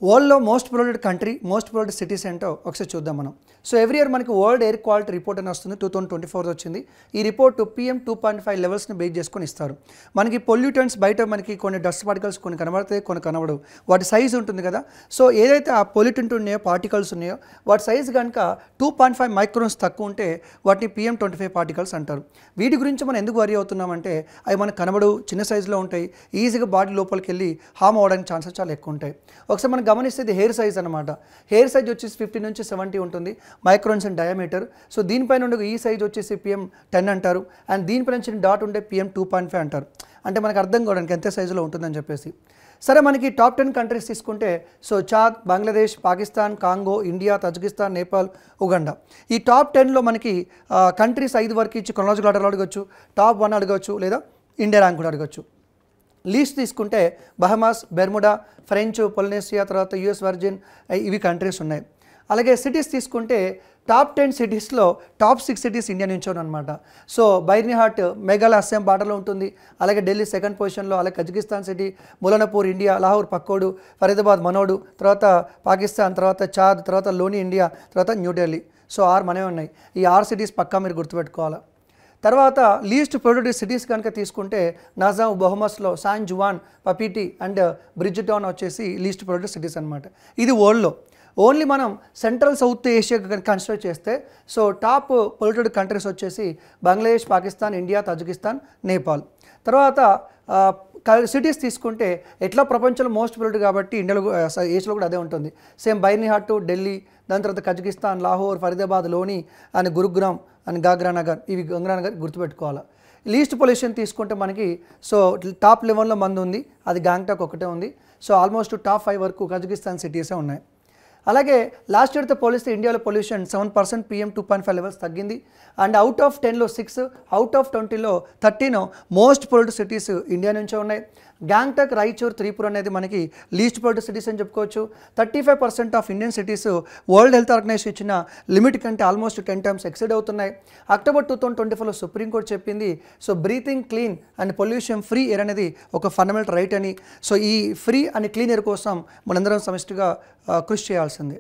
వరల్డ్లో most polluted country, most polluted cities ఏంటో ఒకసారి చూద్దాం మనం. సో ఎవ్రీ ఇయర్ మనకి వరల్డ్ ఎయిర్ క్వాలిటీ రిపోర్ట్ అని వస్తుంది. 2024 వచ్చింది. ఈ రిపోర్ట్ PM 2.5 లెవెల్స్ని బేస్ చేసుకొని ఇస్తారు. మనకి పొల్యూటెంట్స్ బయట మనకి కొన్ని డస్ట్ పార్టికల్స్ కొన్ని కనబడతాయి, కొన్ని కనబడవు. వాటి సైజ్ ఉంటుంది కదా. సో ఏదైతే ఆ పొల్యూటెంట్ ఉన్నాయో, పార్టికల్స్ ఉన్నాయో వాటి సైజ్ కనుక 2.5 మైక్రోన్స్ తక్కువ ఉంటే వాటిని PM 25 పార్టికల్స్ అంటారు. వీటి గురించి మనం ఎందుకు వరీ అవుతున్నామంటే అవి మనకు కనబడవు, చిన్న సైజులో ఉంటాయి, ఈజీగా బాడీ లోపలికి వెళ్ళి హామ్ అవ్వడానికి ఛాన్సెస్ చాలా ఎక్కువ ఉంటాయి. ఒకసారి మనం గమనిస్తే ఇది హెయిర్ సైజ్ అనమాట. హెయిర్ సైజ్ వచ్చేసి 50 నుంచి 70 ఉంటుంది, మైక్రోన్స్ ఇన్ డయామీటర్. సో దీనిపైన ఉండే ఈ సైజ్ వచ్చేసి PM 10 అంటారు, అండ్ దీనిపైన నుంచి డాట్ ఉండే PM 2.5 అంటారు. అంటే మనకు అర్థం కావడానికి ఎంత సైజులో ఉంటుందని చెప్పేసి. సరే, మనకి టాప్ 10 కంట్రీస్ తీసుకుంటే so Chad, Bangladesh, Pakistan, Congo, India, Tajikistan, Nepal, Uganda. ఈ టాప్ 10లో మనకి కంట్రీస్ 5 వరకు ఇచ్చి క్రొనాలజికల్ ఆర్డర్లో అడగచ్చు, టాప్ 1 అడగచ్చు, లేదా ఇండియా ర్యాంక్ కూడా అడగచ్చు. లీస్ట్ తీసుకుంటే బహమాస్, బెర్ముడా, ఫ్రెంచ్, పొలినేషియా, తర్వాత US వర్జిన్, ఇవి కంట్రీస్ ఉన్నాయి. అలాగే సిటీస్ తీసుకుంటే టాప్ 10 సిటీస్లో టాప్ 6 సిటీస్ ఇండియా నుంచి అనమాట. సో బైర్నిహాట్ మేఘాలయ అస్సాం బార్డర్లో ఉంటుంది. అలాగే ఢిల్లీ సెకండ్ పొజిషన్లో, అలాగే Kazakhstan city, Mullanpur India, Lahore పక్కోడు, ఫరీదాబాద్ మనోడు, తర్వాత పాకిస్తాన్, తర్వాత చాద్, తర్వాత లోని ఇండియా, తర్వాత న్యూఢిల్లీ. సో 6 మనమే ఉన్నాయి. ఈ 6 సిటీస్ పక్కా మీరు గుర్తుపెట్టుకోవాలి. తర్వాత లీస్ట్ పొల్యూటెడ్ సిటీస్ కనుక తీసుకుంటే నాజాం, బహమాస్లో San Juan, Papeete and Bridgetown వచ్చేసి లీస్ట్ పొల్యూటెడ్ సిటీస్ అనమాట. ఇది వరల్డ్లో. ఓన్లీ మనం సెంట్రల్ సౌత్ ఏషియా కన్సిడర్ చేస్తే సో టాప్ పొల్యూటెడ్ కంట్రీస్ వచ్చేసి బంగ్లాదేశ్, పాకిస్తాన్, ఇండియా, తజికిస్తాన్, నేపాల్. తర్వాత సిటీస్ తీసుకుంటే ఎట్లా ప్రపంచంలో మోస్ట్ పొల్యూటెడ్ కాబట్టి ఇండియాలో, ఏషియాలో కూడా అదే ఉంటుంది. సేమ్ బైర్నిహాట్, ఢిల్లీ, దాని తర్వాత కజకిస్తాన్, లాహోర్, ఫరీదాబాద్, లోని అండ్ గురుగ్రామ్ అండ్ గాగ్రానగర్, ఇవి గంగానగర్ గుర్తుపెట్టుకోవాలి. లీస్ట్ పొల్యూషన్ తీసుకుంటే మనకి సో టాప్ 11లో మంది ఉంది, అది గ్యాంగ్టాక్ ఒకటే ఉంది. సో ఆల్మోస్ట్ టాప్ 5 వరకు కజకిస్తాన్ సిటీసే ఉన్నాయి. అలాగే లాస్ట్ ఇయర్తో పోలిస్తే ఇండియాలో పొల్యూషన్ 7% PM 2.5 లెవెల్స్ తగ్గింది. అండ్ అవుట్ ఆఫ్ 10లో 6, అవుట్ ఆఫ్ 20లో 13 మోస్ట్ పొల్యూటెడ్ సిటీస్ ఇండియా నుంచే ఉన్నాయి. గ్యాంగ్టాక్, రాయచూర్, త్రిపుర అనేది మనకి లీస్ట్ పొల్యూటెడ్ సిటీస్ అని చెప్పుకోవచ్చు. 35% of Indian cities World Health Organization ఇచ్చిన లిమిట్ కంటే ఆల్మోస్ట్ 10 టైమ్స్ ఎక్సీడ్ అవుతున్నాయి. అక్టోబర్ 2024లో సుప్రీంకోర్టు చెప్పింది so breathing clean and pollution free air అనేది ఒక ఫండమెంటల్ రైట్ అని. సో ఈ ఫ్రీ అండ్ క్లీన్ ఎయిర్ కోసం మనందరం సమిష్టిగా కృషి చేయాల్సిందే.